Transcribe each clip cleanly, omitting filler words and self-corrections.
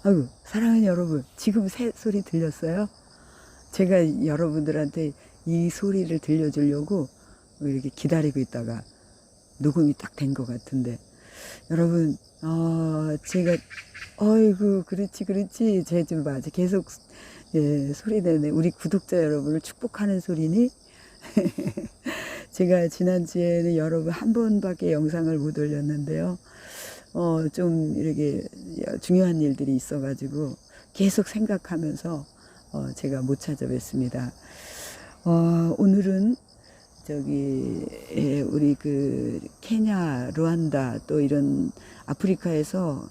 아유, 사랑하는 여러분, 지금 새 소리 들렸어요? 제가 여러분들한테 이 소리를 들려주려고 이렇게 기다리고 있다가 녹음이 딱 된 것 같은데, 여러분, 제가, 어이구, 그렇지, 그렇지. 쟤 좀 봐. 계속, 예, 소리 내네. 우리 구독자 여러분을 축복하는 소리니? 제가 지난주에는 여러분 한 번밖에 영상을 못 올렸는데요. 좀 이렇게 중요한 일들이 있어가지고 계속 생각하면서 제가 못 찾아뵙습니다. 오늘은 저기 우리 그 케냐, 루안다 또 이런 아프리카에서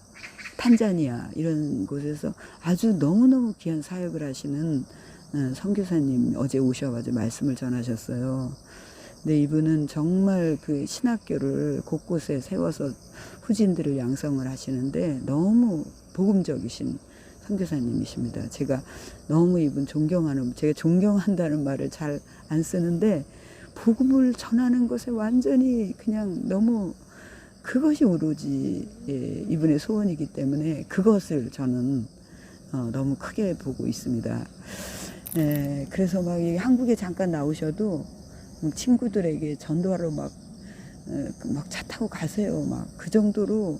탄자니아 이런 곳에서 아주 너무너무 귀한 사역을 하시는 선교사님 어제 오셔가지고 말씀을 전하셨어요. 근데 이분은 정말 그 신학교를 곳곳에 세워서 후진들을 양성을 하시는데 너무 복음적이신 선교사님이십니다. 제가 너무 이분 존경하는, 제가 존경한다는 말을 잘 안 쓰는데 복음을 전하는 것에 완전히 그냥 너무 그것이 오로지 이분의 소원이기 때문에 그것을 저는 너무 크게 보고 있습니다. 그래서 막 한국에 잠깐 나오셔도 친구들에게 전도하러 막 차 타고 가세요. 막 그 정도로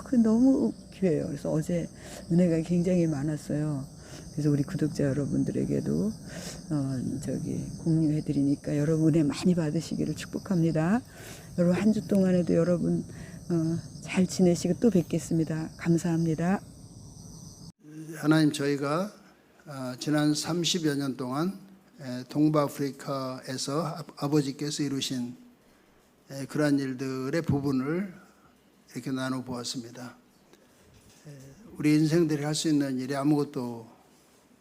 그 너무 귀해요. 그래서 어제 은혜가 굉장히 많았어요. 그래서 우리 구독자 여러분들에게도 저기 공유해 드리니까 여러분 은혜 많이 받으시기를 축복합니다. 여러분 한 주 동안에도 여러분 잘 지내시고 또 뵙겠습니다. 감사합니다. 하나님, 저희가 지난 30여 년 동안 동북아프리카에서 아버지께서 이루신 그러한 일들의 부분을 이렇게 나눠보았습니다. 우리 인생들이 할 수 있는 일이 아무것도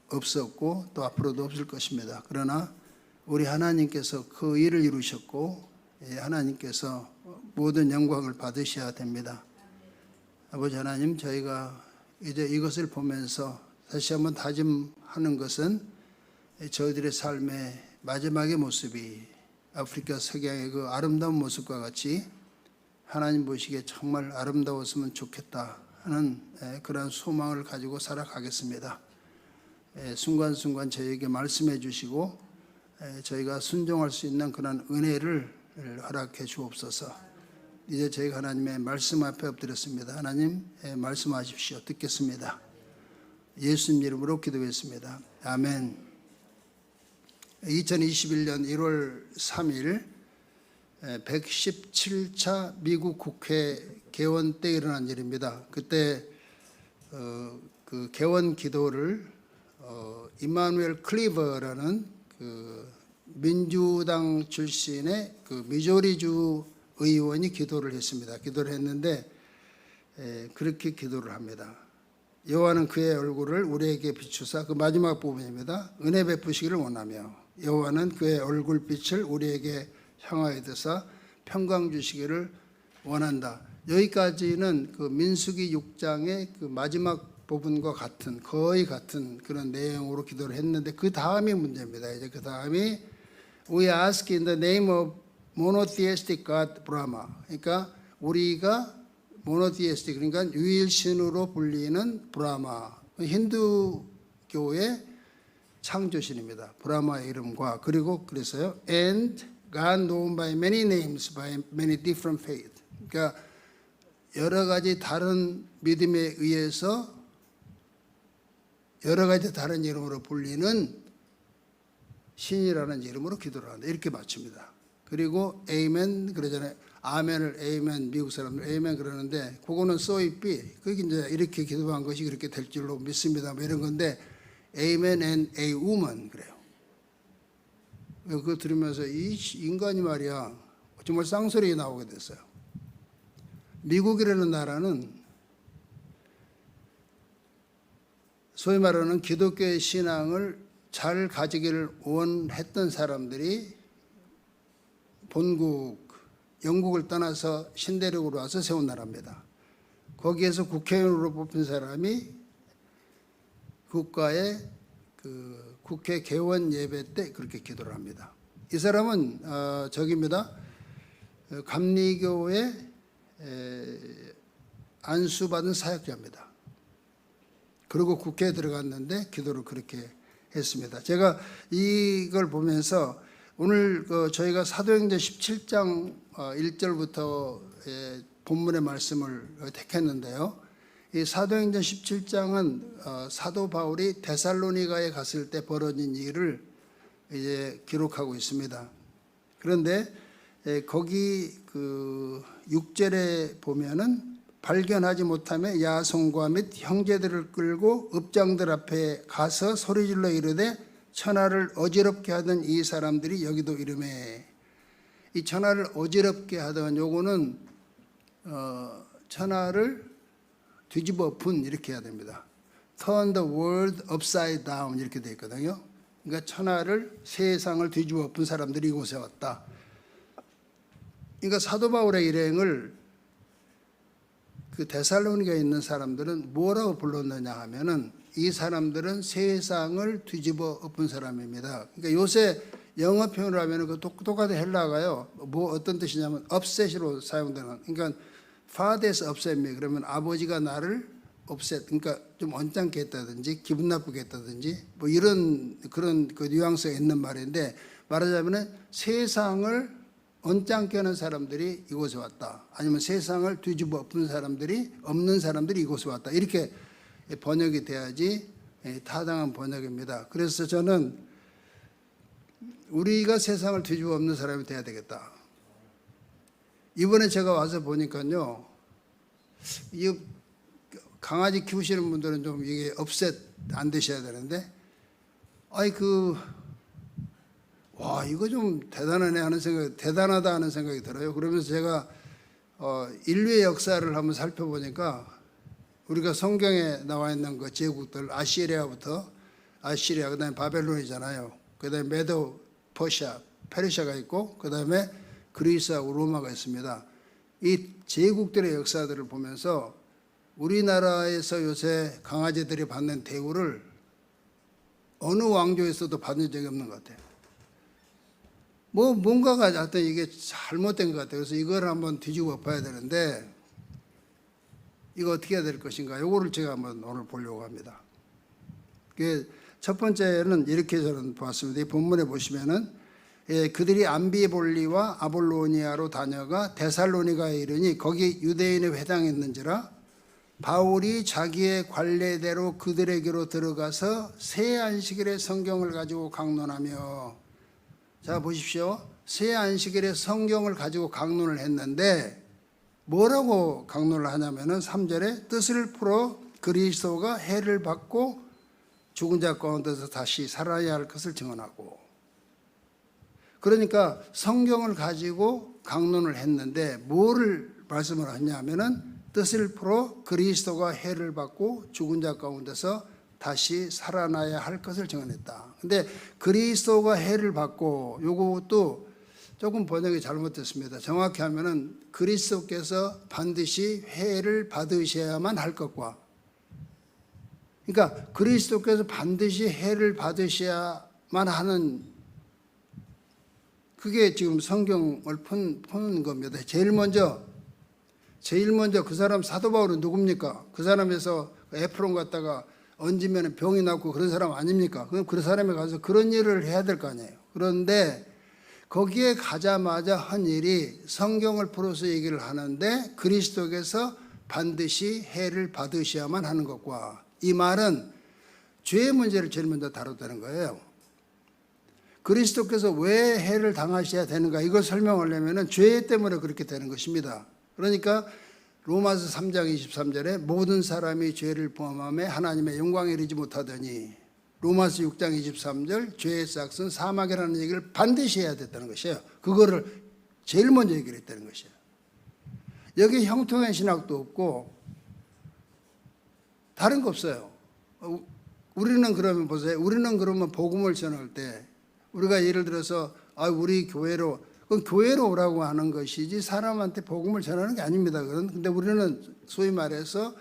없었고 또 앞으로도 없을 것입니다. 그러나 우리 하나님께서 그 일을 이루셨고 하나님께서 모든 영광을 받으셔야 됩니다. 아버지 하나님, 저희가 이제 이것을 보면서 다시 한번 다짐하는 것은 저희들의 삶의 마지막의 모습이 아프리카 석양의 그 아름다운 모습과 같이 하나님 보시기에 정말 아름다웠으면 좋겠다 하는 그런 소망을 가지고 살아가겠습니다. 순간순간 저희에게 말씀해 주시고 저희가 순종할 수 있는 그런 은혜를 허락해 주옵소서. 이제 저희가 하나님의 말씀 앞에 엎드렸습니다. 하나님 말씀하십시오. 듣겠습니다. 예수님 이름으로 기도했습니다. 아멘. 2021년 1월 3일 117차 미국 국회 개원 때 일어난 일입니다. 그때 그 개원 기도를 이마누엘 클리버라는 그 민주당 출신의 그 미조리주 의원이 기도를 했습니다. 기도를 했는데 그렇게 기도를 합니다. 여호와는 그의 얼굴을 우리에게 비추사, 그 마지막 부분입니다. 은혜 베푸시기를 원하며 여호와는 그의 얼굴빛을 우리에게 향하여 드사 평강 주시기를 원한다. 여기까지는 그 민수기 6장의 그 마지막 부분과 같은, 거의 같은 그런 내용으로 기도를 했는데 그 다음이 문제입니다. 이제 그 다음이 We ask in the name of monotheistic God Brahma. 그러니까 우리가 모노티에스틱, 그러니까 유일신으로 불리는 브라마, 힌두교의 창조신입니다. 브라마의 이름과, 그리고 그래서요, and God known by many names by many different faiths. 그러니까 여러 가지 다른 믿음에 의해서 여러 가지 다른 이름으로 불리는 신이라는 이름으로 기도를 한다. 이렇게 마칩니다. 그리고 에이멘 그러잖아요. 아멘을 에이멘, 미국 사람들 에이멘 그러는데 그거는 so it be. 그게 이제 이렇게 기도한 것이 그렇게 될 줄로 믿습니다. 뭐 이런 건데 에이멘 and a woman 그래요. 그거 들으면서 이 인간이 말이야 정말 쌍소리 나오게 됐어요. 미국이라는 나라는 소위 말하는 기독교의 신앙을 잘 가지기를 원했던 사람들이 본국 영국을 떠나서 신대륙으로 와서 세운 나라입니다. 거기에서 국회의원으로 뽑힌 사람이 국가의 그 국회 개원 예배 때 그렇게 기도를 합니다. 이 사람은 저기입니다. 감리교의 안수받은 사역자입니다. 그리고 국회에 들어갔는데 기도를 그렇게 했습니다. 제가 이걸 보면서 오늘 저희가 사도행전 17장 1절부터 본문의 말씀을 택했는데요. 이 사도행전 17장은 사도 바울이 데살로니가에 갔을 때 벌어진 일을 이제 기록하고 있습니다. 그런데 거기 그 6절에 보면은 발견하지 못하며 야손과 및 형제들을 끌고 읍장들 앞에 가서 소리질러 이르되 천하를 어지럽게 하던 이 사람들이 여기도 이르매. 이 천하를 어지럽게 하던 요거는 천하를 뒤집어 엎은 이렇게 해야 됩니다. Turn the world upside down 이렇게 되어 있거든요. 그러니까 천하를 세상을 뒤집어 엎은 사람들이 이곳에 왔다. 그러니까 사도 바울의 일행을 그 데살로니가에 있는 사람들은 뭐라고 불렀느냐 하면은 이 사람들은 세상을 뒤집어 엎은 사람입니다. 그러니까 요새 영어 표현을 하면은 그 똑같은 헬라가요. 뭐 어떤 뜻이냐면 upset으로 사용되는. 그러니까 father's upset me 그러면 아버지가 나를 upset 그러니까 좀 언짢게 했다든지 기분 나쁘게 했다든지 뭐 이런 그런 그 뉘앙스가 있는 말인데 말하자면은 세상을 언짢게 하는 사람들이 이곳에 왔다. 아니면 세상을 뒤집어 엎은 사람들이 없는 사람들이 이곳에 왔다. 이렇게 번역이 돼야지 타당한 번역입니다. 그래서 저는 우리가 세상을 뒤집어 엎는 사람이 돼야 되겠다. 이번에 제가 와서 보니까요. 이 강아지 키우시는 분들은 좀 이게 업셋 안 되셔야 되는데 와 이거 좀 대단하네 하는 생각이 대단하다 하는 생각이 들어요. 그러면서 제가 인류의 역사를 한번 살펴보니까 우리가 성경에 나와 있는 그 제국들 아시리아부터 아시리아 그다음에 바벨론이잖아요. 그다음에 메도 퍼시아 페르시아가 있고 그다음에 그리스하고 로마가 있습니다. 이 제국들의 역사들을 보면서 우리나라에서 요새 강아지들이 받는 대우를 어느 왕조에서도 받은 적이 없는 것 같아요. 뭐 뭔가가 하여튼 이게 잘못된 것 같아요. 그래서 이걸 한번 뒤집어 봐야 되는데 이거 어떻게 해야 될 것인가 이거를 제가 한번 오늘 보려고 합니다. 첫 번째는 이렇게 저는 보았습니다. 이 본문에 보시면은 그들이 암비볼리와 아볼로니아로 다녀가 데살로니가에 이르니 거기 유대인의 회당이 있는지라 바울이 자기의 관례대로 그들에게로 들어가서 새 안식일의 성경을 가지고 강론하며 자 보십시오. 새 안식일에 성경을 가지고 강론을 했는데 뭐라고 강론을 하냐면은 3절에 뜻을 풀어 그리스도가 해를 받고 죽은 자 가운데서 다시 살아야 할 것을 증언하고 그러니까 성경을 가지고 강론을 했는데 뭐를 말씀을 하냐면은 뜻을 풀어 그리스도가 해를 받고 죽은 자 가운데서 다시 살아나야 할 것을 증언했다. 근데 그리스도가 해를 받고 요것도 조금 번역이 잘못됐습니다. 정확히 하면은 그리스도께서 반드시 해를 받으셔야만 할 것과 그러니까 그리스도께서 반드시 해를 받으셔야만 하는 그게 지금 성경을 푸는 겁니다. 제일 먼저 그 사람 사도 바울은 누굽니까? 그 사람에서 에프론 갔다가 얹으면 병이 낫고 그런 사람 아닙니까? 그럼 그 사람에 가서 그런 일을 해야 될 거 아니에요. 그런데 거기에 가자마자 한 일이 성경을 풀어서 얘기를 하는데 그리스도께서 반드시 해를 받으셔야만 하는 것과 이 말은 죄의 문제를 제일 먼저 다뤘다는 거예요. 그리스도께서 왜 해를 당하셔야 되는가 이걸 설명하려면 죄 때문에 그렇게 되는 것입니다. 그러니까 로마서 3장 23절에 모든 사람이 죄를 범함에 하나님의 영광에 이르지 못하더니 로마서 6장 23절 죄의 싹은 사망이라는 얘기를 반드시 해야 됐다는 것이에요. 그거를 제일 먼저 얘기를 했다는 것이에요. 여기 형통한 신학도 없고 다른 거 없어요. 우리는 그러면 보세요. 우리는 그러면 복음을 전할 때 우리가 예를 들어서 우리 교회로 그건 교회로 오라고 하는 것이지 사람한테 복음을 전하는 게 아닙니다. 그런데 우리는 소위 말해서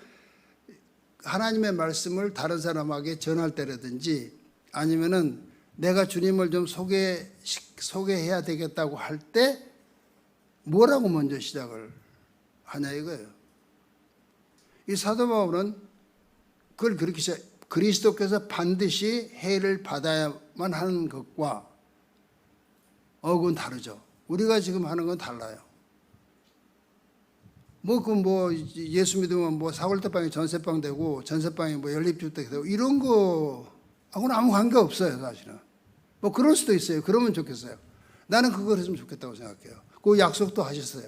하나님의 말씀을 다른 사람에게 전할 때라든지 아니면은 내가 주님을 좀 소개해야 되겠다고 할 때 뭐라고 먼저 시작을 하냐 이거예요. 이 사도 바울은 그걸 그렇게 그리스도께서 반드시 해를 받아야만 하는 것과 그건 다르죠. 우리가 지금 하는 건 달라요. 예수 믿으면 사골대빵이 전세빵 되고 전세빵이 연립주택 되고 이런 거하고는 아무 관계 없어요, 사실은. 그럴 수도 있어요. 그러면 좋겠어요. 나는 그걸 했으면 좋겠다고 생각해요. 그 약속도 하셨어요.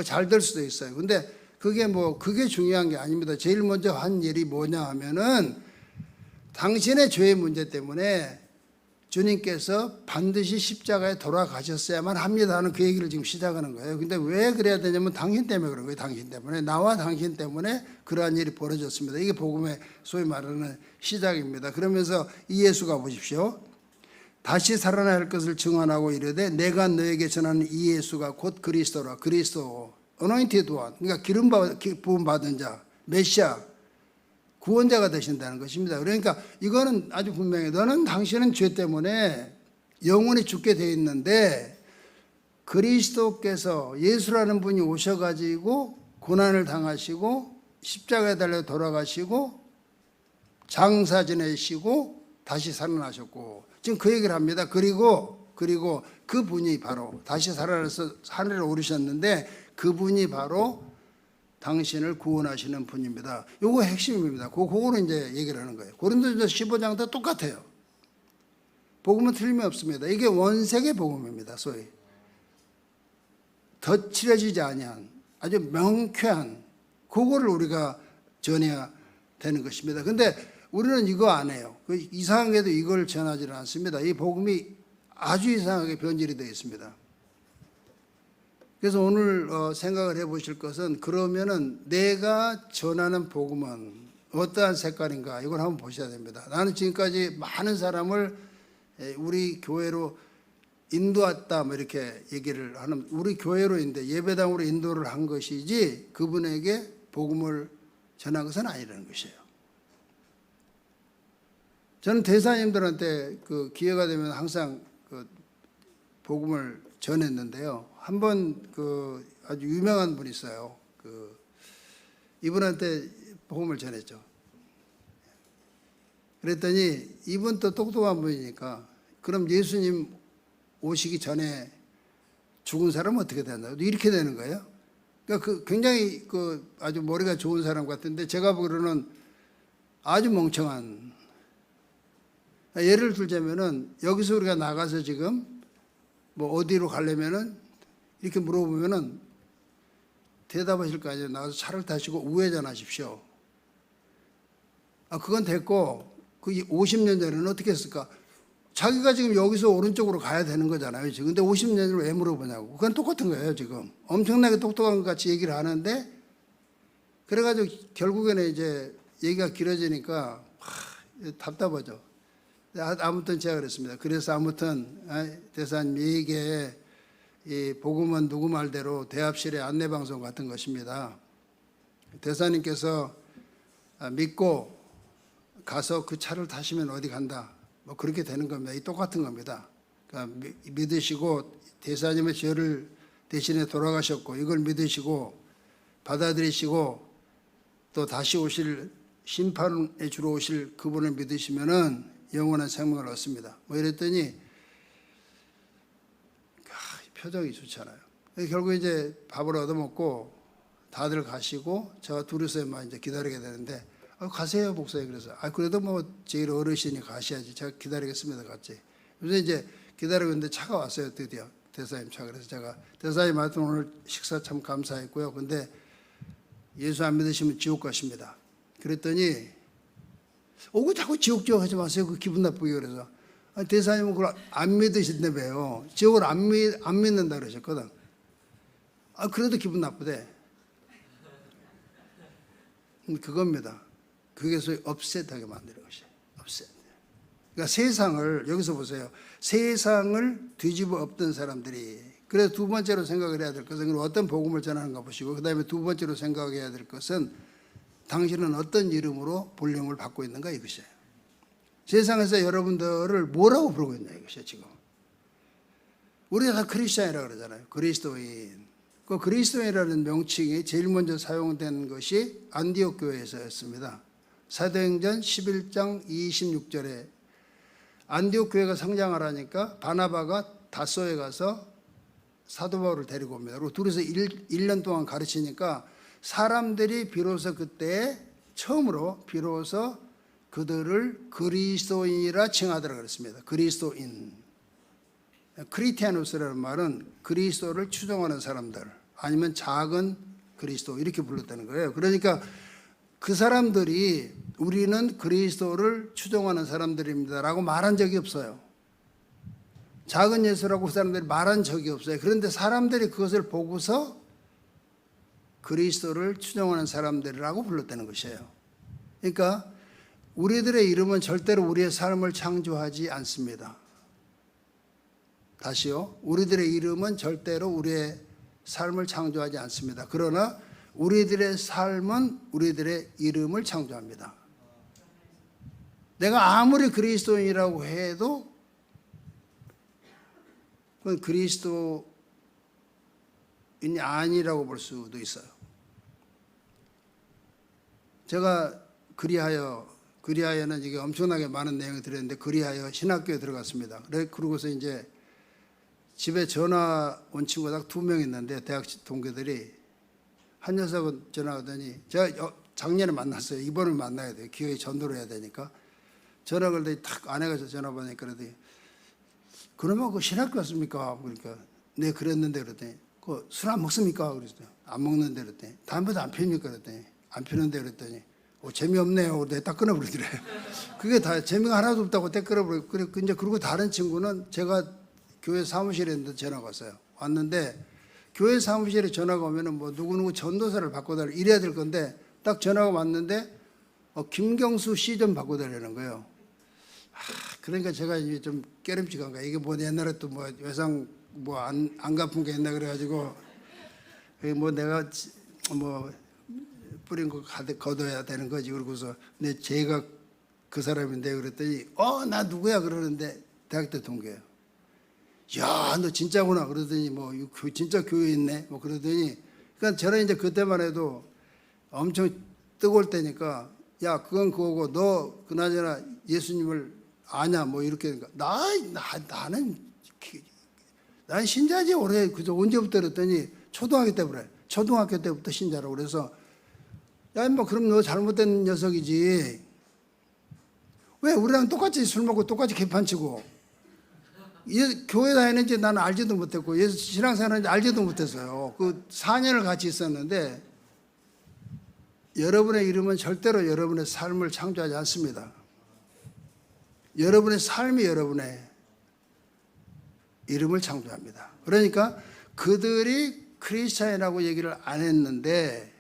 잘 될 수도 있어요. 근데 그게 중요한 게 아닙니다. 제일 먼저 한 일이 뭐냐 하면은 당신의 죄의 문제 때문에 주님께서 반드시 십자가에 돌아가셨어야만 합니다 하는 그 얘기를 지금 시작하는 거예요. 근데 왜 그래야 되냐면 당신 때문에 그런 거예요. 당신 때문에. 나와 당신 때문에 그러한 일이 벌어졌습니다. 이게 복음의 소위 말하는 시작입니다. 그러면서 이 예수가 보십시오. 다시 살아날 것을 증언하고 이르되 내가 너에게 전하는 이 예수가 곧 그리스도라. 그리스도 어노인티드 원, 그러니까 기름 부음 받은 자, 메시아, 구원자가 되신다는 것입니다. 그러니까 이거는 아주 분명해. 당신은 죄 때문에 영원히 죽게 돼 있는데 그리스도께서 예수라는 분이 오셔가지고 고난을 당하시고 십자가에 달려 돌아가시고 장사 지내시고 다시 살아나셨고 지금 그 얘기를 합니다. 그리고 그 분이 바로 다시 살아나서 하늘에 오르셨는데 그분이 바로 당신을 구원하시는 분입니다. 요거 핵심입니다. 그거는 이제 얘기를 하는 거예요. 고린도전서 15장도 똑같아요. 복음은 틀림이 없습니다. 이게 원색의 복음입니다. 소위 덧칠해지지 아니한 아주 명쾌한 그거를 우리가 전해야 되는 것입니다. 근데 우리는 이거 안 해요. 이상하게도 이걸 전하지는 않습니다. 이 복음이 아주 이상하게 변질이 되어 있습니다. 그래서 오늘 생각을 해보실 것은 그러면은 내가 전하는 복음은 어떠한 색깔인가 이걸 한번 보셔야 됩니다. 나는 지금까지 많은 사람을 우리 교회로 인도했다 이렇게 얘기를 하는 우리 교회로인데 예배당으로 인도를 한 것이지 그분에게 복음을 전한 것은 아니라는 것이에요. 저는 대사님들한테 기회가 되면 항상 복음을 전했는데요. 한번 아주 유명한 분이 있어요. 이분한테 복음을 전했죠. 그랬더니 이분도 똑똑한 분이니까 그럼 예수님 오시기 전에 죽은 사람은 어떻게 된다? 이렇게 되는 거예요. 그러니까 굉장히 아주 머리가 좋은 사람 같은데 제가 보기로는 아주 멍청한. 예를 들자면은 여기서 우리가 나가서 지금 어디로 가려면은 이렇게 물어보면은 대답하실 거 아니에요. 나가서 차를 타시고 우회전하십시오. 그건 됐고 50년 전에는 어떻게 했을까? 자기가 지금 여기서 오른쪽으로 가야 되는 거잖아요. 지금 근데 50년 전을 왜 물어보냐고. 그건 똑같은 거예요. 지금 엄청나게 똑똑한 것 같이 얘기를 하는데 그래가지고 결국에는 이제 얘기가 길어지니까 답답하죠. 아무튼 제가 그랬습니다. 그래서 아무튼 대사님 이게 이 복음은 누구 말대로 대합실의 안내방송 같은 것입니다. 대사님께서 믿고 가서 그 차를 타시면 어디 간다. 그렇게 되는 겁니다. 이 똑같은 겁니다. 그러니까 믿으시고 대사님의 죄를 대신에 돌아가셨고 이걸 믿으시고 받아들이시고 또 다시 오실 심판에 주로 오실 그분을 믿으시면은 영원한 생명을 얻습니다. 이랬더니 표정이 좋잖아요. 결국 이제 밥을 얻어먹고 다들 가시고 제가 둘이서만 이제 기다리게 되는데 가세요 목사님. 그래서 그래도 제일 어르신이 가셔야지 제가 기다리겠습니다 갔지. 그래서 이제 기다리고 있는데 차가 왔어요. 드디어 대사님 차. 그래서 제가 대사님한테 오늘 식사 참 감사했고요. 근데 예수 안 믿으시면 지옥 가십니다. 그랬더니 그 자꾸 지옥 하지 마세요. 기분 나쁘게. 그래서 대사님은 그걸 안 믿으신다며요. 지옥을 안 믿는다 그러셨거든. 그래도 기분 나쁘대. 그겁니다. 그게 소위 업셋하게 만드는 것이에요. 업셋. 그러니까 세상을 여기서 보세요. 세상을 뒤집어 엎던 사람들이. 그래서 두 번째로 생각을 해야 될 것은 어떤 복음을 전하는가 보시고 그 다음에 두 번째로 생각해야 될 것은 당신은 어떤 이름으로 불림을 받고 있는가 이것이에요. 세상에서 여러분들을 뭐라고 부르고 있냐 이것이에요. 지금 우리가 다 크리스찬이라고 그러잖아요. 그리스도인. 그 그리스도인이라는 명칭이 제일 먼저 사용된 것이 안디옥 교회에서였습니다. 사도행전 11장 26절에 안디옥 교회가 성장하라니까 바나바가 다소에 가서 사도 바울을 데리고 옵니다. 그리고 둘이서 1년 동안 가르치니까 사람들이 비로소 그때 처음으로 비로소 그들을 그리스도인이라 칭하더라 그랬습니다. 그리스도인. 크리티아누스라는 말은 그리스도를 추종하는 사람들 아니면 작은 그리스도 이렇게 불렀다는 거예요. 그러니까 그 사람들이 우리는 그리스도를 추종하는 사람들입니다라고 말한 적이 없어요. 작은 예수라고 그 사람들이 말한 적이 없어요. 그런데 사람들이 그것을 보고서 그리스도를 추종하는 사람들이라고 불렀다는 것이에요. 그러니까 우리들의 이름은 절대로 우리의 삶을 창조하지 않습니다. 다시요. 우리들의 이름은 절대로 우리의 삶을 창조하지 않습니다. 그러나 우리들의 삶은 우리들의 이름을 창조합니다. 내가 아무리 그리스도인이라고 해도 그건 그리스도인이 아니라고 볼 수도 있어요. 제가 그리하여는 이게 엄청나게 많은 내용이 들었는데 그리하여 신학교에 들어갔습니다. 그러고서 이제 집에 전화 온 친구가 딱 2명 있는데 대학 동기들이 한 녀석은 전화 오더니 제가 작년에 만났어요. 이번을 만나야 돼요. 기회에 전도를 해야 되니까. 전화 걸더니 탁 아내가 전화 받으니까 그러더니 그러면 그 신학교 왔습니까? 그러니까 네 그랬는데 그랬더니 그 술 안 먹습니까? 그랬더니 안 먹는데 그랬더니 담배도 안 피웁니까? 그랬더니 안 피는데 그랬더니 재미없네요. 그랬더니 딱 끊어버리더래요. 그게 다 재미가 하나도 없다고 딱 끊어버리고 그리고 다른 친구는 제가 교회 사무실에 있는데 전화가 왔어요. 왔는데 교회 사무실에 전화가 오면은 뭐 누구누구 전도사를 바꿔달라 이래야 될 건데 딱 전화가 왔는데 김경수 씨 좀 바꿔달라는 거예요. 그러니까 제가 이제 좀 깨름직한 거야. 이게 뭐 옛날에 또 뭐 외상 뭐 안 갚은 게 있나 그래가지고 뭐 내가 뭐 뿌린 거 걷어야 되는 거지. 그러고서 내 제가 그 사람인데 그랬더니 나 누구야 그러는데 대학 때 동기예요. 야, 너 진짜구나 그러더니 뭐 진짜 교회 있네 뭐 그러더니 그러니까 저는 이제 그때만 해도 엄청 뜨거울 때니까 야 그건 그거고 너 그나저나 예수님을 아냐 뭐 이렇게 하니까 나는 신자지 오래 그저 언제부터 그랬더니 초등학교 때부터 신자라고 그래서 야 뭐 그럼 너 잘못된 녀석이지 왜 우리랑 똑같이 술 먹고 똑같이 개판치고 교회 다니는지 나는 알지도 못했고 예수 신앙생활하는지 알지도 못했어요. 그 4년을 같이 있었는데 여러분의 이름은 절대로 여러분의 삶을 창조하지 않습니다. 여러분의 삶이 여러분의 이름을 창조합니다. 그러니까 그들이 크리스찬이라고 얘기를 안 했는데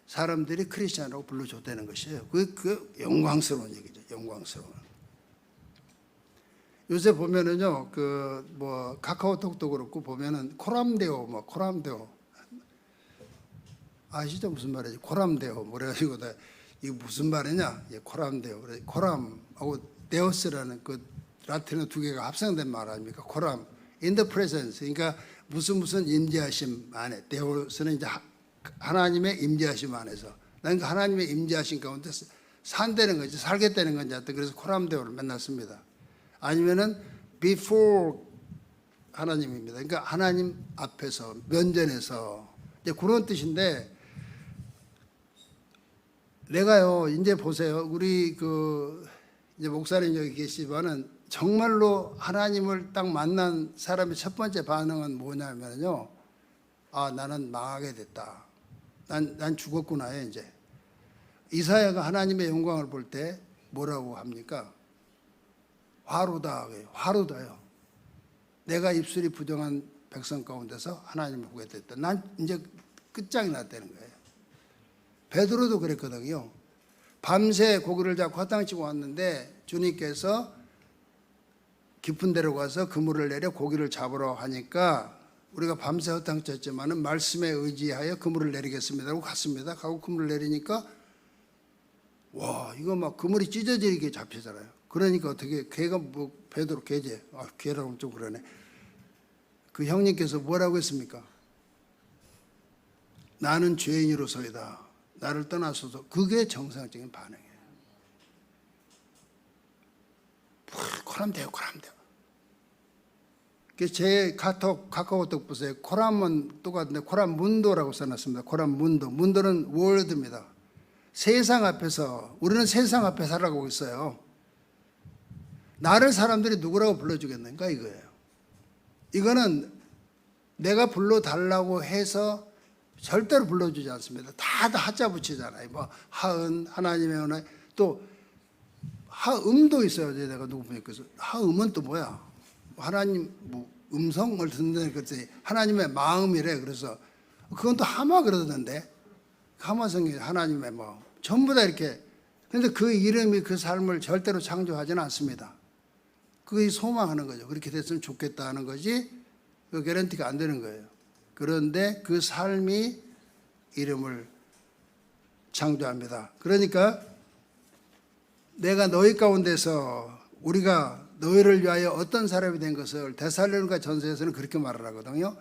사람들이 크리스찬이라고 불러줬다는 것이에요. 그 영광스러운 얘기죠. 영광스러운. 요새 보면은요, 뭐 카카오톡도 그렇고 보면은 코람데오 아시죠? 무슨 말이지? 코람데오 뭐래가지고 이게 무슨 말이냐? 코람데오. 그래 코람하고 데오스라는 그 라틴어 2개가 합성된 말 아닙니까? 코람, in the presence. 그러니까 무슨 임재하심 안에. 데오스는 이제 하나님의 임재하심 안에서. 그러니까 하나님의 임재하심 가운데 산다는 거지, 살겠다는 건지 하여튼 그래서 코람데오를 맨날 씁니다. 아니면은 before 하나님입니다. 그러니까 하나님 앞에서 면전에서 이제 그런 뜻인데 내가요 이제 보세요. 우리 이제 목사님 여기 계시지만은 정말로 하나님을 딱 만난 사람의 첫 번째 반응은 뭐냐면요. 나는 망하게 됐다. 난 죽었구나 이제. 이사야가 하나님의 영광을 볼 때 뭐라고 합니까? 화로다요. 내가 입술이 부정한 백성 가운데서 하나님을 보게 됐다. 난 이제 끝장이 났다는 거예요. 베드로도 그랬거든요. 밤새 고기를 잡고 화탕치고 왔는데 주님께서 깊은 데로 가서 그물을 내려 고기를 잡으러 하니까 우리가 밤새 허탕쳤지만은 말씀에 의지하여 그물을 내리겠습니다 하고 갔습니다. 가고 그물을 내리니까 와 이거 막 그물이 찢어지게 잡히잖아요. 그러니까 어떻게 걔가 뭐 베드로 걔제 걔라고 좀 그러네. 그 형님께서 뭐라고 했습니까? 나는 죄인으로서이다. 나를 떠나소서. 그게 정상적인 반응이에요. 코람 돼요, 코람 돼요. 제 카카오톡 보세요. 코람은 똑같은데 코람 문도라고 써놨습니다. 코람 문도. 문도는 월드입니다. 세상 앞에서, 우리는 세상 앞에 살아가고 있어요. 나를 사람들이 누구라고 불러주겠는가 이거예요. 이거는 내가 불러달라고 해서 절대로 불러주지 않습니다. 다 하자 붙이잖아요. 뭐 하은, 하나님의 은혜, 또 하음도 있어요. 내가 누구 보니까 하음은 또 뭐야? 하나님 뭐 음성을 듣는다는 것이 하나님의 마음이래. 그래서 그건 또 하마 그러던데, 하마성이 하나님의 마음 전부 다 이렇게. 그런데 그 이름이 그 삶을 절대로 창조하지는 않습니다. 그게 소망하는 거죠. 그렇게 됐으면 좋겠다 하는 거지 그 개런티가 안 되는 거예요. 그런데 그 삶이 이름을 창조합니다. 그러니까 내가 너희 가운데서 우리가 너희를 위하여 어떤 사람이 된 것을 데살로니가 전서에서는 그렇게 말을 하거든요.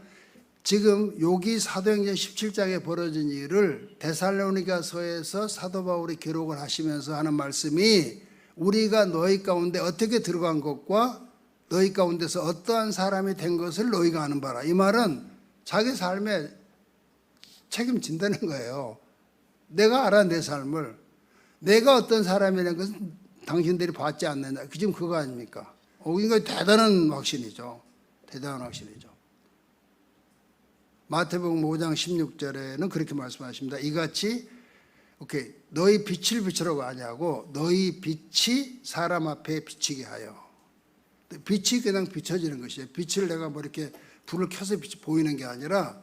지금 여기 사도행전 17장에 벌어진 일을 데살로니가서에서 사도 바울이 기록을 하시면서 하는 말씀이 우리가 너희 가운데 어떻게 들어간 것과 너희 가운데서 어떠한 사람이 된 것을 너희가 아는 바라. 이 말은 자기 삶에 책임진다는 거예요. 내가 알아, 내 삶을. 내가 어떤 사람이라는 것은 당신들이 봤지 않느냐. 지금 그거 아닙니까? 이거 대단한 확신이죠. 대단한 확신이죠. 마태복음 5장 16절에는 그렇게 말씀하십니다. 이같이 너희 빛을 비추라고 하냐고, 너희 빛이 사람 앞에 비치게 하여. 빛이 그냥 비춰지는 것이에요. 빛을 내가 뭐 이렇게 불을 켜서 빛이 보이는 게 아니라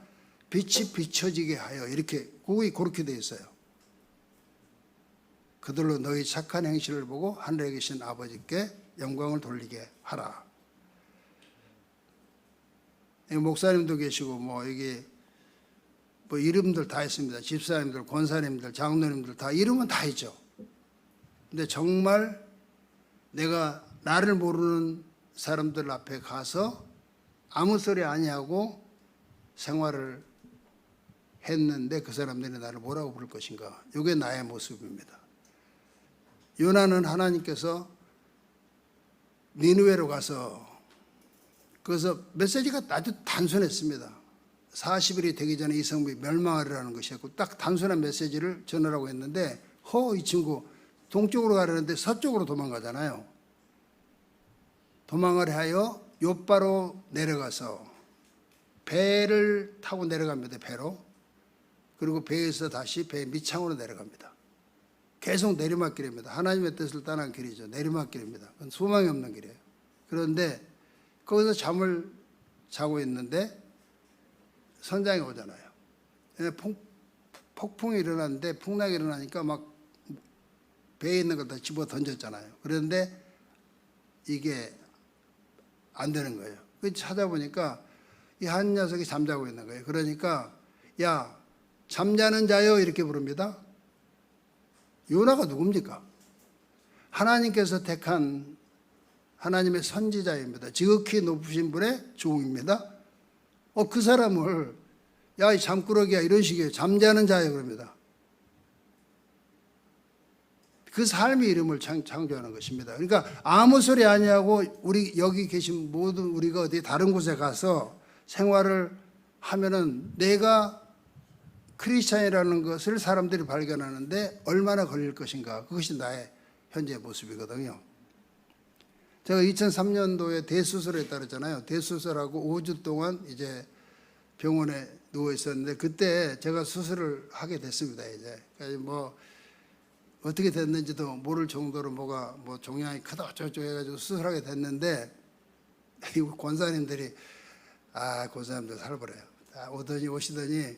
빛이 비춰지게 하여, 이렇게 그렇게 돼 있어요. 그들로 너희 착한 행실을 보고 하늘에 계신 아버지께 영광을 돌리게 하라. 목사님도 계시고 뭐 여기 뭐 이름들 다 있습니다. 집사님들, 권사님들, 장로님들 다 이름은 다 있죠. 근데 정말 내가 나를 모르는 사람들 앞에 가서 아무 소리 아니하고 생활을 했는데 그 사람들이 나를 뭐라고 부를 것인가? 이게 나의 모습입니다. 요나는 하나님께서 니느웨로 가서, 그래서 메시지가 아주 단순했습니다. 40일이 되기 전에 이 성읍이 멸망하리라는 것이었고 딱 단순한 메시지를 전하라고 했는데 이 친구 동쪽으로 가려는데 서쪽으로 도망가잖아요. 도망을 하여 욥바로 내려가서 배를 타고 내려갑니다. 배로. 그리고 배에서 다시 배 밑창으로 내려갑니다. 계속 내리막길입니다. 하나님의 뜻을 떠난 길이죠. 내리막길입니다. 그건 소망이 없는 길이에요. 그런데 거기서 잠을 자고 있는데 선장이 오잖아요. 폭풍이 일어났는데 풍랑이 일어나니까 막 배에 있는 걸 다 집어 던졌잖아요. 그런데 이게 안 되는 거예요. 그래서 찾아보니까 이 한 녀석이 잠자고 있는 거예요. 그러니까 야, 잠자는 자여, 이렇게 부릅니다. 요나가 누굽니까? 하나님께서 택한 하나님의 선지자입니다. 지극히 높으신 분의 종입니다. 그 사람을 야, 이 잠꾸러기야, 이런 식이에요. 잠자는 자여 그럽니다. 그 삶의 이름을 창조하는 것입니다. 그러니까 아무 소리 아니하고 우리 여기 계신 모든 우리가 어디 다른 곳에 가서 생활을 하면은 내가 크리스찬이라는 것을 사람들이 발견하는데 얼마나 걸릴 것인가. 그것이 나의 현재 모습이거든요. 제가 2003년도에 대수술을 했다 그랬잖아요. 대수술하고 5주 동안 이제 병원에 누워 있었는데 그때 제가 수술을 하게 됐습니다. 이제 뭐 어떻게 됐는지도 모를 정도로 뭐가 뭐 종양이 크다 어쩌고 해가지고 수술하게 됐는데 이 권사님들이 권사님들 살벌해요. 오시더니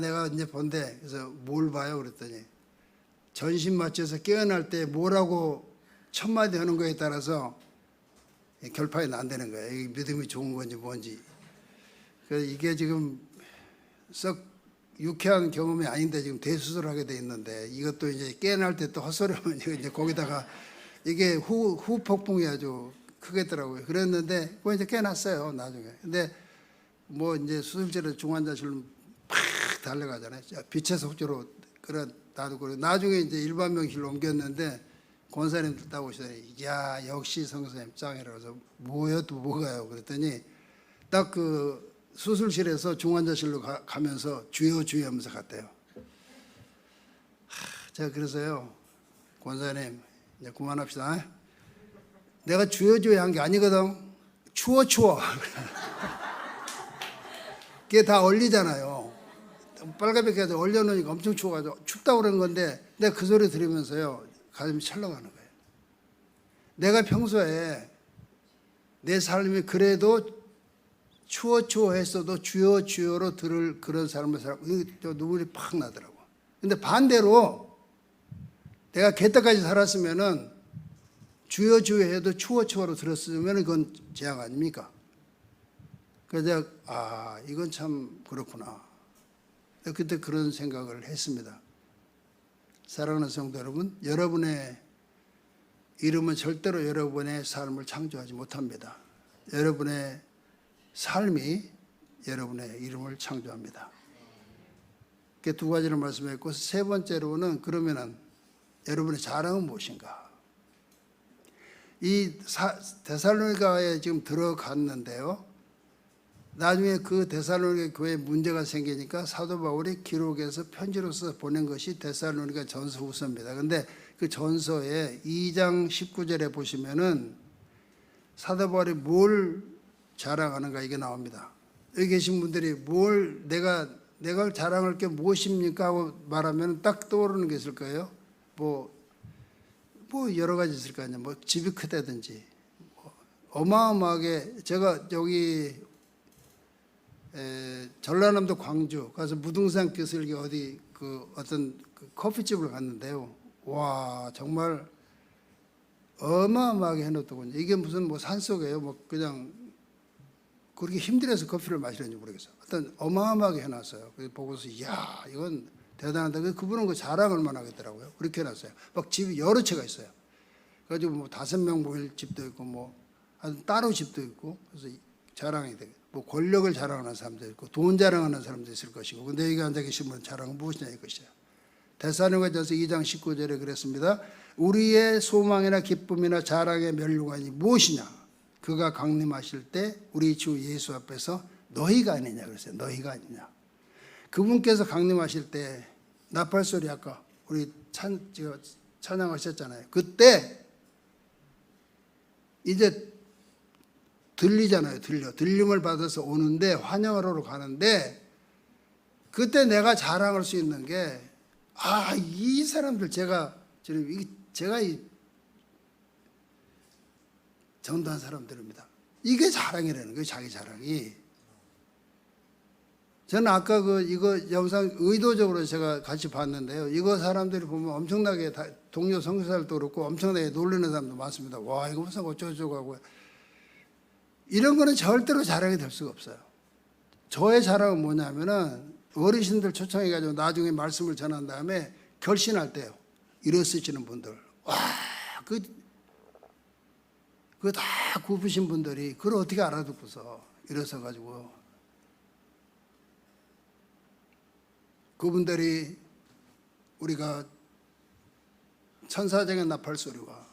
내가 이제 본대. 그래서 뭘 봐요? 그랬더니 전신 마취해서 깨어날 때 뭐라고 첫 마디 하는 거에 따라서 결판이 난다는 거예요. 이 믿음이 좋은 건지 뭔지. 그래서 이게 지금 썩 유쾌한 경험이 아닌데 지금 대수술을 하게 돼 있는데 이것도 이제 깨어날 때 또 헛소리하면 이제 거기다가 이게 후폭풍이 아주 크겠더라고요. 그랬는데 그거 이제 깨어났어요 나중에. 근데 뭐 이제 수술실에 중환자실로 팍 달려가잖아요. 빛의 속도로 그래 나도 그래. 나중에 이제 일반 병실로 옮겼는데 권사님들 딱 오시더니 야 역시 성사님 짱이라고 해서 뭐요 또 뭐가요 그랬더니 딱 그 수술실에서 중환자실로 가면서 주여 주여 하면서 갔대요. 제가 그래서요 권사님 이제 그만합시다. 내가 주여 주여 한 게 아니거든. 추워 그게 다 얼리잖아요. 빨갛게 해서 얼려놓으니까 엄청 추워가지고 춥다고 그러는 건데 내가 그 소리 들으면서요 가슴이 철렁하는 거예요. 내가 평소에 내 삶이 그래도 추워 했어도 주여 주여로 들을 그런 삶을 살고 눈물이 팍 나더라고. 근데 반대로 내가 개떡까지 살았으면은 주여 주여 해도 추워로 들었으면 그건 재앙 아닙니까? 그래서 내가 이건 참 그렇구나. 그때 그런 생각을 했습니다. 사랑하는 성도 여러분, 여러분의 이름은 절대로 여러분의 삶을 창조하지 못합니다. 여러분의 삶이 여러분의 이름을 창조합니다. 그 두 가지를 말씀했고 세 번째로는 그러면은 여러분의 자랑은 무엇인가? 이 데살로니가에 지금 들어갔는데요. 나중에 그 데살로니가 교회에 문제가 생기니까 사도 바울이 기록해서 편지로서 보낸 것이 데살로니가 전서 후서입니다. 근데 그 전서에 2장 19절에 보시면은 사도 바울이 뭘 자랑하는가 이게 나옵니다. 여기 계신 분들이 뭘 내가 자랑할 게 무엇입니까 하고 말하면 딱 떠오르는 게 있을 거예요. 뭐 여러 가지 있을 거 아니에요. 뭐 집이 크다든지 어마어마하게 제가 여기 전라남도 광주 가서 무등산 기슭에 어디 그 어떤 그 커피집을 갔는데요. 와 정말 어마어마하게 해놓더군요. 이게 무슨 뭐 산속에요. 뭐 그냥 그렇게 힘들어서 커피를 마시는지 모르겠어요. 어떤 어마어마하게 해놨어요. 그래서 보고서 이야 이건 대단하다. 그분은 그 자랑을만 하겠더라고요. 그렇게 해놨어요. 막 집이 여러 채가 있어요. 그래가지고 뭐 5명 모일 집도 있고 뭐 따로 집도 있고 그래서 자랑이 되게 뭐 권력을 자랑하는 사람도 있고 돈 자랑하는 사람도 있을 것이고 근데 여기 앉아 계신 분은 자랑은 무엇이냐 이것이에요. 데살로니가전서 2장 19절에 그랬습니다. 우리의 소망이나 기쁨이나 자랑의 면류관이 무엇이냐? 그가 강림하실 때 우리 주 예수 앞에서 너희가 아니냐 그랬어요. 너희가 아니냐. 그분께서 강림하실 때 나팔소리 아까 우리 찬양하셨잖아요. 그때 이제 들리잖아요. 들림을 받아서 오는데 환영하러 가는데 그때 내가 자랑할 수 있는 게 이 사람들 제가 이 전도한 사람들입니다. 이게 자랑이라는 거예요. 자기 자랑이. 저는 아까 이거 영상 의도적으로 제가 같이 봤는데요. 이거 사람들이 보면 엄청나게 동료 선교사들도 그렇고 엄청나게 놀라는 사람도 많습니다. 와 이거 무슨 어쩌고저쩌고 하고 이런 거는 절대로 자랑이 될 수가 없어요. 저의 자랑은 뭐냐면은 어르신들 초청해가지고 나중에 말씀을 전한 다음에 결신할 때요. 일어서시는 분들. 와, 그거 다 굽으신 분들이 그걸 어떻게 알아듣고서 일어서가지고 그분들이 우리가 천사장의 나팔 소리와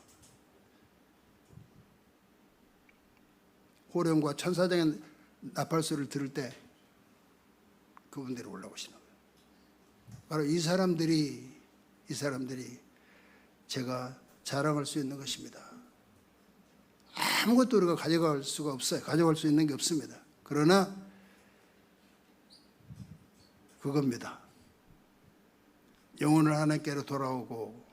호령과 천사장의 나팔 소리를 들을 때 그분들이 올라오시는 거예요. 바로 이 사람들이 제가 자랑할 수 있는 것입니다. 아무것도 우리가 가져갈 수가 없어요. 가져갈 수 있는 게 없습니다. 그러나 그겁니다. 영혼을 하나님께로 돌아오고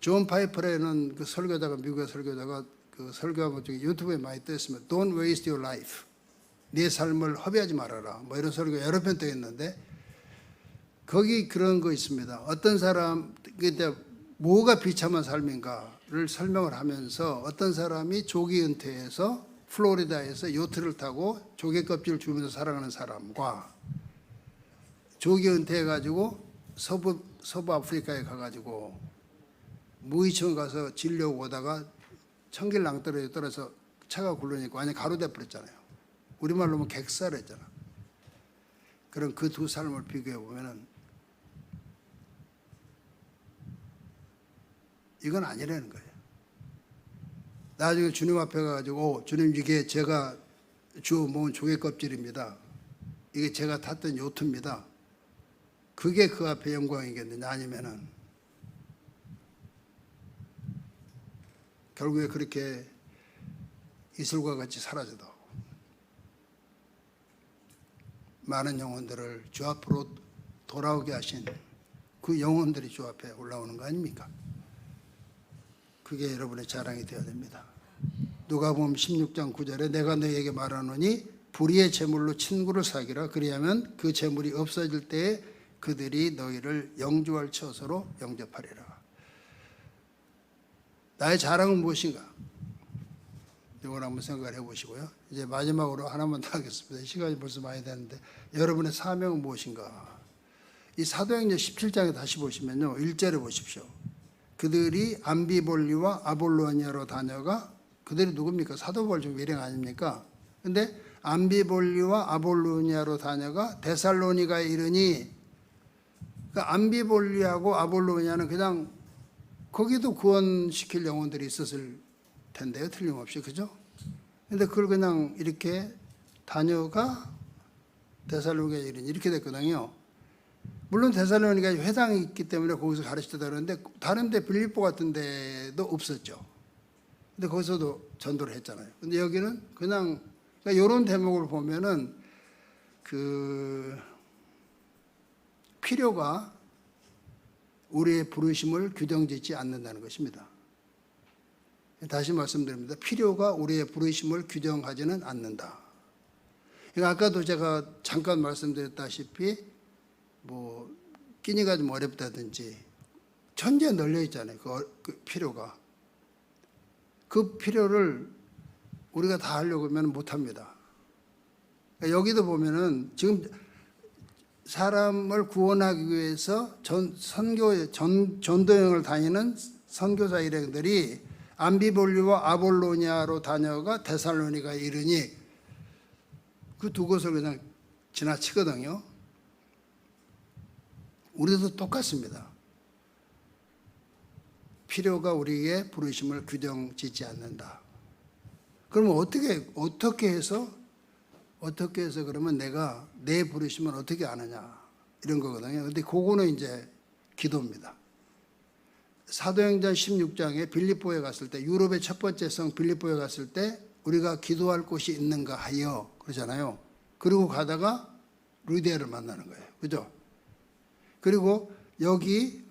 존 파이퍼라는 그 설교자가 미국의 설교자가 그 설교한 것 중에 유튜브에 많이 떠있습니다. Don't waste your life. 네 삶을 허비하지 말아라. 뭐 이런 설교 여러 편 떠 있는데 거기 그런 거 있습니다. 어떤 사람 그때 뭐가 비참한 삶인가를 설명을 하면서 어떤 사람이 조기 은퇴해서 플로리다에서 요트를 타고 조개 껍질을 주면서 살아가는 사람과 조기 은퇴해가지고 서부 아프리카에 가가지고 무의청 가서 진료하고 오다가 청길 낭떠러지에 떨어져 차가 굴러니까 완전히 가루돼 버렸잖아요. 우리말로 하면 객사를 했잖아. 그런 그 두 삶을 비교해 보면은 이건 아니라는 거예요. 나중에 주님 앞에 가가지고 주님 이게 제가 주워 모은 조개 껍질입니다. 이게 제가 탔던 요트입니다. 그게 그 앞에 영광이겠느냐 아니면은 결국에 그렇게 이슬과 같이 사라져도 많은 영혼들을 주 앞으로 돌아오게 하신 그 영혼들이 주 앞에 올라오는 거 아닙니까? 그게 여러분의 자랑이 되어야 됩니다. 누가복음 16장 9절에 내가 너희에게 말하노니 불의의 제물로 친구를 사귀라. 그리하면 그 제물이 없어질 때에 그들이 너희를 영주할 처소로 영접하리라. 나의 자랑은 무엇인가? 이걸 한번 생각을 해보시고요. 이제 마지막으로 하나만 더 하겠습니다. 시간이 벌써 많이 됐는데 여러분의 사명은 무엇인가? 이 사도행전 17장에 다시 보시면요. 1절에 보십시오. 그들이 암비볼리와 아볼로니아로 다녀가 그들이 누굽니까? 사도 바울 중 일행 아닙니까? 근데 암비볼리와 아볼로니아로 다녀가 데살로니가에 이르니 그러니까 암비볼리하고 아볼로니아는 그냥 거기도 구원시킬 영혼들이 있었을 텐데요. 틀림없이. 그죠? 근데 그걸 그냥 이렇게 다녀가 데살로니가에 이르니 이렇게 됐거든요. 물론 데살로니가에 회당이 있기 때문에 거기서 가르치다 그러는데 다른 데 빌립보 같은 데도 없었죠. 근데 거기서도 전도를 했잖아요. 근데 여기는 그냥 그러니까 이런 대목을 보면은 그 필요가 우리의 부르심을 규정짓지 않는다는 것입니다. 다시 말씀드립니다. 필요가 우리의 부르심을 규정하지는 않는다. 그러니까 아까도 제가 잠깐 말씀드렸다시피 뭐 끼니가 좀 어렵다든지 천지에 널려 있잖아요. 그 필요가. 그 필요를 우리가 다 하려고 하면 못합니다. 그러니까 여기도 보면은 지금 사람을 구원하기 위해서 전도여행을 다니는 선교사 일행들이 암비볼리와 아볼로니아로 다녀가 데살로니가에 이르니 그 두 곳을 그냥 지나치거든요. 우리도 똑같습니다. 필요가 우리의 부르심을 규정짓지 않는다. 그러면 어떻게 해서 그러면 내가 내 부르심을 어떻게 아느냐 이런 거거든요. 근데 그거는 이제 기도입니다. 사도행전 16장에 빌립보에 갔을 때 유럽의 첫 번째 성 빌립보에 갔을 때 우리가 기도할 곳이 있는가 하여 그러잖아요. 그리고 가다가 루디아를 만나는 거예요. 그죠? 그리고 여기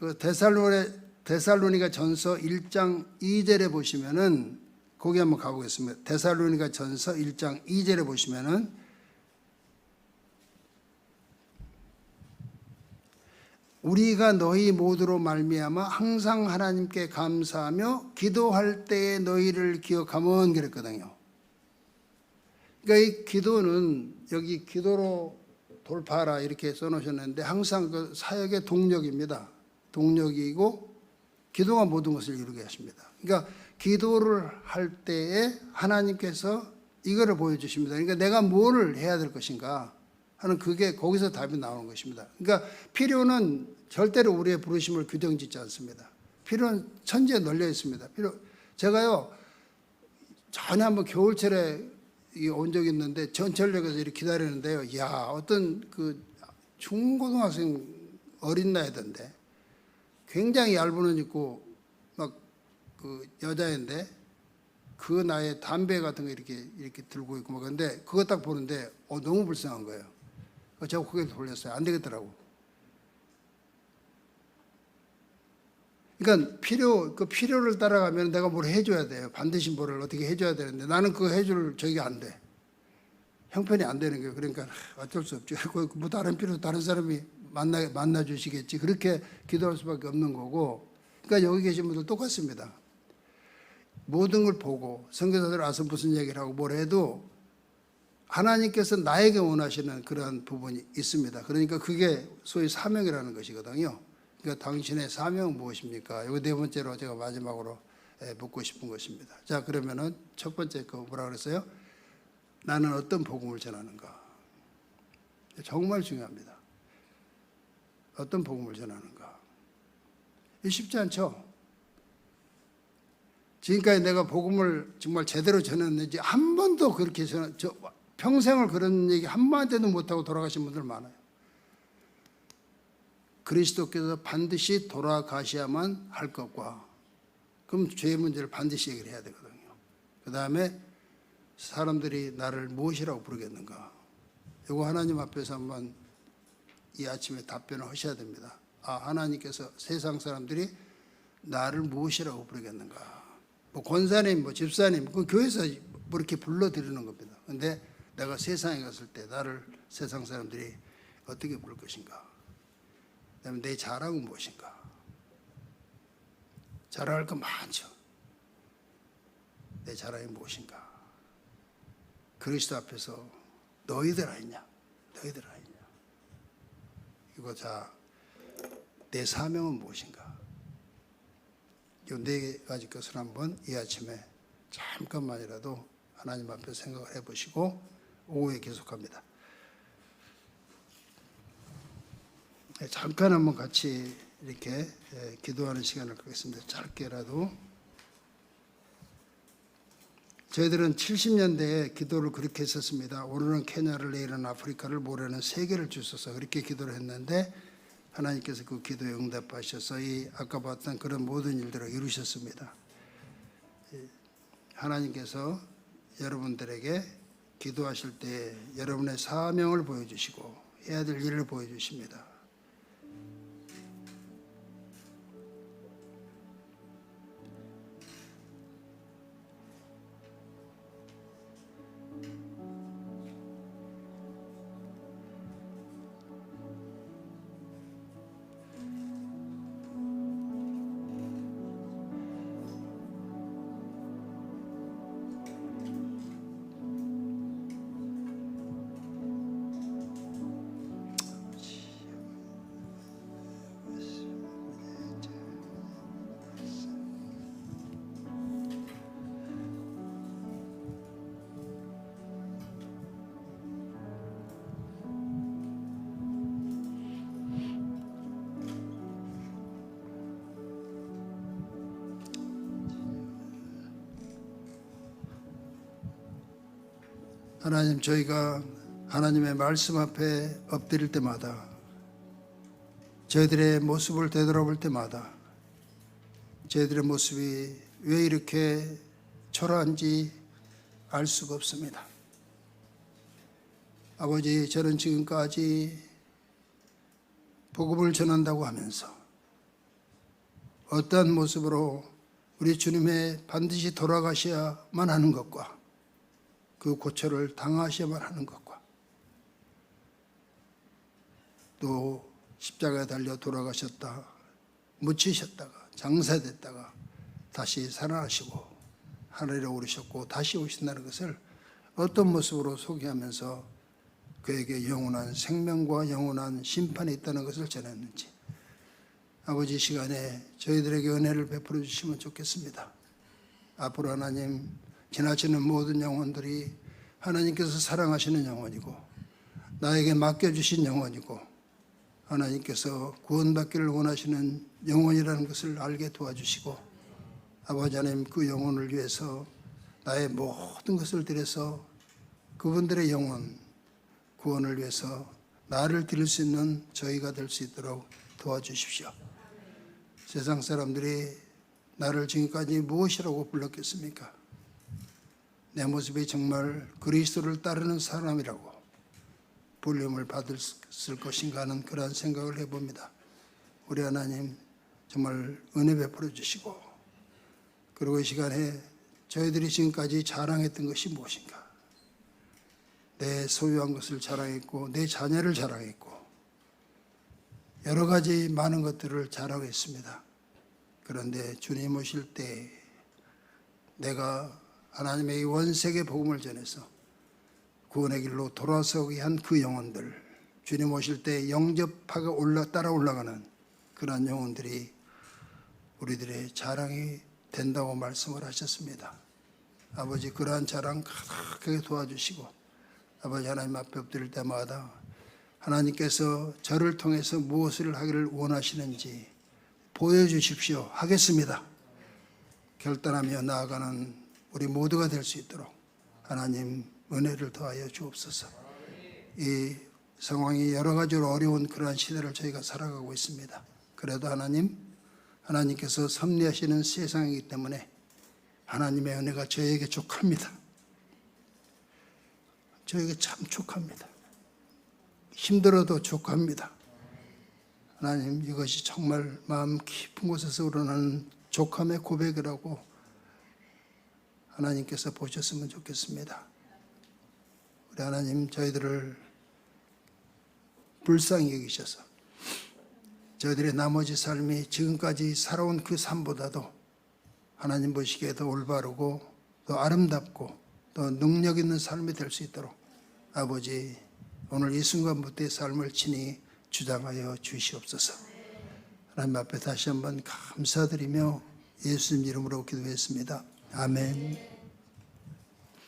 데살로니가 전서 1장 2절에 보시면은 거기 한번 가보겠습니다. 데살로니가 전서 1장 2절에 보시면은 우리가 너희 모두로 말미암아 항상 하나님께 감사하며 기도할 때에 너희를 기억하면 그랬거든요. 그러니까 이 기도는 여기 기도로 돌파하라 이렇게 써놓으셨는데 항상 그 사역의 동력입니다. 동력이고 기도가 모든 것을 이루게 하십니다. 그러니까 기도를 할 때에 하나님께서 이거를 보여주십니다. 그러니까 내가 뭐를 해야 될 것인가 하는 그게 거기서 답이 나오는 것입니다. 그러니까 필요는 절대로 우리의 부르심을 규정짓지 않습니다. 필요는 천지에 널려 있습니다. 제가요 전에 한번 겨울철에 온 적이 있는데 전철역에서 이렇게 기다리는데요. 이야 어떤 그 중고등학생 어린 나이던데 굉장히 얇은 옷 입고 막 그 여자인데 그 나이에 담배 같은 거 이렇게 들고 있고 막 근데 그거 딱 보는데 너무 불쌍한 거예요. 제가 고개를 돌렸어요. 안 되겠더라고. 그러니까 그 필요를 따라가면 내가 뭘 해줘야 돼요. 반드시 뭐를 어떻게 해줘야 되는데 나는 그거 해줄 저게 안 돼. 형편이 안 되는 거예요. 그러니까 어쩔 수 없죠. 뭐 다른 필요 다른 사람이 만나 주시겠지. 그렇게 기도할 수밖에 없는 거고. 그러니까 여기 계신 분들 똑같습니다. 모든 걸 보고 선교사들 와서 무슨 얘기를 하고 뭘 해도 하나님께서 나에게 원하시는 그러한 부분이 있습니다. 그러니까 그게 소위 사명이라는 것이거든요. 그러니까 당신의 사명은 무엇입니까? 이거 네 번째로 제가 마지막으로 묻고 싶은 것입니다. 자, 그러면은 첫 번째 거 뭐라 그랬어요? 나는 어떤 복음을 전하는가? 정말 중요합니다. 어떤 복음을 전하는가. 이 쉽지 않죠. 지금까지 내가 복음을 정말 제대로 전했는지 한 번도 그렇게 평생을 그런 얘기 한마디도 못하고 돌아가신 분들 많아요. 그리스도께서 반드시 돌아가셔야만 할 것과, 그럼 죄의 문제를 반드시 얘기를 해야 되거든요. 그 다음에 사람들이 나를 무엇이라고 부르겠는가. 이거 하나님 앞에서 한번 이 아침에 답변을 하셔야 됩니다. 하나님께서 세상 사람들이 나를 무엇이라고 부르겠는가. 뭐 권사님, 뭐 집사님, 그 교회에서 뭐 이렇게 불러드리는 겁니다. 근데 내가 세상에 갔을 때 나를 세상 사람들이 어떻게 부를 것인가. 그다음에 내 자랑은 무엇인가. 자랑할 거 많죠. 내 자랑이 무엇인가. 그리스도 앞에서 너희들 아니냐, 너희들 아니냐. 이거 내 사명은 무엇인가. 이 네 가지 것을 한번 이 아침에 잠깐만이라도 하나님 앞에 생각을 해보시고 오후에 계속합니다. 잠깐 한번 같이 이렇게 기도하는 시간을 갖겠습니다. 짧게라도. 저희들은 70년대에 기도를 그렇게 했었습니다. 오늘은 케냐를, 내일은 아프리카를, 모레는 세계를 주소서, 그렇게 기도를 했는데 하나님께서 그 기도에 응답하셔서 이 아까 봤던 그런 모든 일들을 이루셨습니다. 하나님께서 여러분들에게 기도하실 때 여러분의 사명을 보여주시고 해야 될 일을 보여주십니다. 하나님, 저희가 하나님의 말씀 앞에 엎드릴 때마다, 저희들의 모습을 되돌아볼 때마다 저희들의 모습이 왜 이렇게 초라한지 알 수가 없습니다. 아버지, 저는 지금까지 복음을 전한다고 하면서 어떠한 모습으로 우리 주님의 반드시 돌아가셔야만 하는 것과 그 고초를 당하셔야만 하는 것과 또 십자가에 달려 돌아가셨다, 묻히셨다가 장사됐다가 다시 살아나시고 하늘에 오르셨고 다시 오신다는 것을 어떤 모습으로 소개하면서 그에게 영원한 생명과 영원한 심판이 있다는 것을 전했는지 아버지, 시간에 저희들에게 은혜를 베풀어 주시면 좋겠습니다. 앞으로 하나님, 지나치는 모든 영혼들이 하나님께서 사랑하시는 영혼이고 나에게 맡겨주신 영혼이고 하나님께서 구원받기를 원하시는 영혼이라는 것을 알게 도와주시고 아버지 하나님, 그 영혼을 위해서 나의 모든 것을 들여서 그분들의 영혼 구원을 위해서 나를 드릴 수 있는 저희가 될 수 있도록 도와주십시오. 세상 사람들이 나를 지금까지 무엇이라고 불렀겠습니까? 내 모습이 정말 그리스도를 따르는 사람이라고 불림을 받았을 것인가 하는 그러한 생각을 해봅니다. 우리 하나님, 정말 은혜 베풀어 주시고, 그리고 이 시간에 저희들이 지금까지 자랑했던 것이 무엇인가? 내 소유한 것을 자랑했고 내 자녀를 자랑했고 여러 가지 많은 것들을 자랑했습니다. 그런데 주님 오실 때 내가 하나님의 이 원색의 복음을 전해서 구원의 길로 돌아서게 한 그 영혼들, 주님 오실 때 영접하고 따라 올라가는 그러한 영혼들이 우리들의 자랑이 된다고 말씀을 하셨습니다. 아버지, 그러한 자랑 가득하게 도와주시고 아버지 하나님 앞에 엎드릴 때마다 하나님께서 저를 통해서 무엇을 하기를 원하시는지 보여주십시오. 하겠습니다. 결단하며 나아가는 우리 모두가 될 수 있도록 하나님 은혜를 더하여 주옵소서. 이 상황이 여러 가지로 어려운 그러한 시대를 저희가 살아가고 있습니다. 그래도 하나님께서 섭리하시는 세상이기 때문에 하나님의 은혜가 저에게 족합니다. 저에게 참 족합니다. 힘들어도 족합니다. 하나님, 이것이 정말 마음 깊은 곳에서 우러나는 족함의 고백이라고 하나님께서 보셨으면 좋겠습니다. 우리 하나님, 저희들을 불쌍히 여기셔서 저희들의 나머지 삶이 지금까지 살아온 그 삶보다도 하나님 보시기에 더 올바르고 더 아름답고 더 능력 있는 삶이 될 수 있도록 아버지, 오늘 이 순간부터의 삶을 친히 주장하여 주시옵소서. 하나님 앞에 다시 한번 감사드리며 예수님 이름으로 기도했습니다. 아멘.